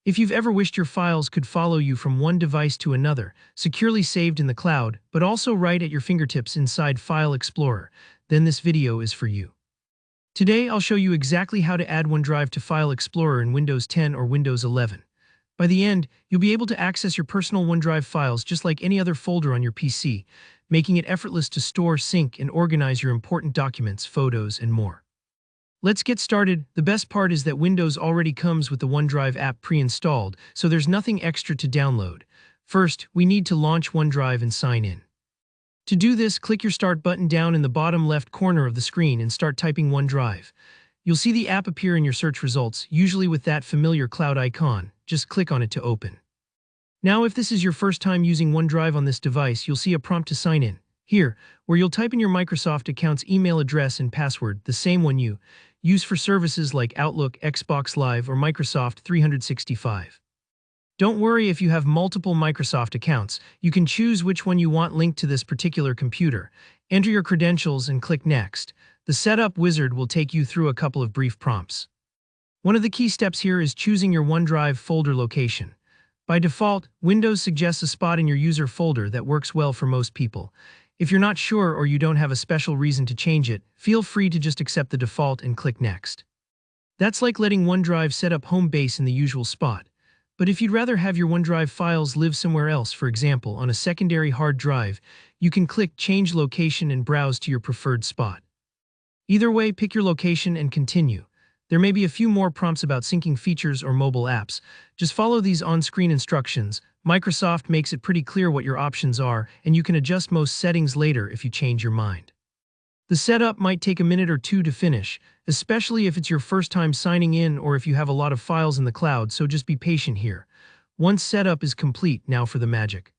If you've ever wished your files could follow you from one device to another, securely saved in the cloud, but also right at your fingertips inside File Explorer, then this video is for you. Today, I'll show you exactly how to add OneDrive to File Explorer in Windows 10 or Windows 11. By the end, you'll be able to access your personal OneDrive files just like any other folder on your PC, making it effortless to store, sync, and organize your important documents, photos, and more. Let's get started. The best part is that Windows already comes with the OneDrive app pre-installed, so there's nothing extra to download. First, we need to launch OneDrive and sign in. To do this, click your Start button down in the bottom left corner of the screen and start typing OneDrive. You'll see the app appear in your search results, usually with that familiar cloud icon. Just click on it to open. Now, if this is your first time using OneDrive on this device, you'll see a prompt to sign in. Here, where you'll type in your Microsoft account's email address and password, the same one you use for services like Outlook, Xbox Live, or Microsoft 365. Don't worry if you have multiple Microsoft accounts. You can choose which one you want linked to this particular computer. Enter your credentials and click Next. The setup wizard will take you through a couple of brief prompts. One of the key steps here is choosing your OneDrive folder location. By default, Windows suggests a spot in your user folder that works well for most people. If you're not sure or you don't have a special reason to change it, feel free to just accept the default and click Next. That's like letting OneDrive set up home base in the usual spot. But if you'd rather have your OneDrive files live somewhere else, for example, on a secondary hard drive, you can click Change Location and browse to your preferred spot. Either way, pick your location and continue. There may be a few more prompts about syncing features or mobile apps. Just follow these on-screen instructions. Microsoft makes it pretty clear what your options are, and you can adjust most settings later if you change your mind. The setup might take a minute or two to finish, especially if it's your first time signing in or if you have a lot of files in the cloud, so just be patient here. Once setup is complete, now for the magic.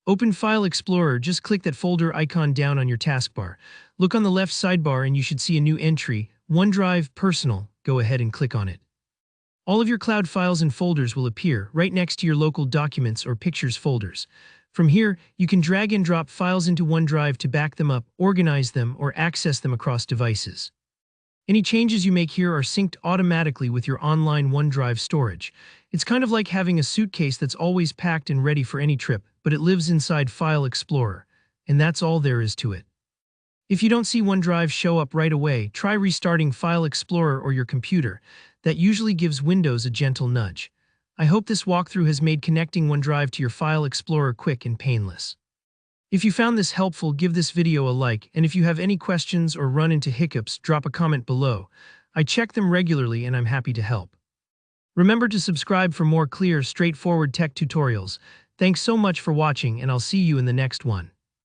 Open File Explorer, just click that folder icon down on your taskbar. Look on the left sidebar and you should see a new entry, OneDrive Personal. Go ahead and click on it. All of your cloud files and folders will appear right next to your local documents or pictures folders. From here, you can drag and drop files into OneDrive to back them up, organize them, or access them across devices. Any changes you make here are synced automatically with your online OneDrive storage. It's kind of like having a suitcase that's always packed and ready for any trip, but it lives inside File Explorer. And that's all there is to it. If you don't see OneDrive show up right away, try restarting File Explorer or your computer. That usually gives Windows a gentle nudge. I hope this walkthrough has made connecting OneDrive to your File Explorer quick and painless. If you found this helpful, give this video a like, and if you have any questions or run into hiccups, drop a comment below. I check them regularly and I'm happy to help. Remember to subscribe for more clear, straightforward tech tutorials. Thanks so much for watching, and I'll see you in the next one.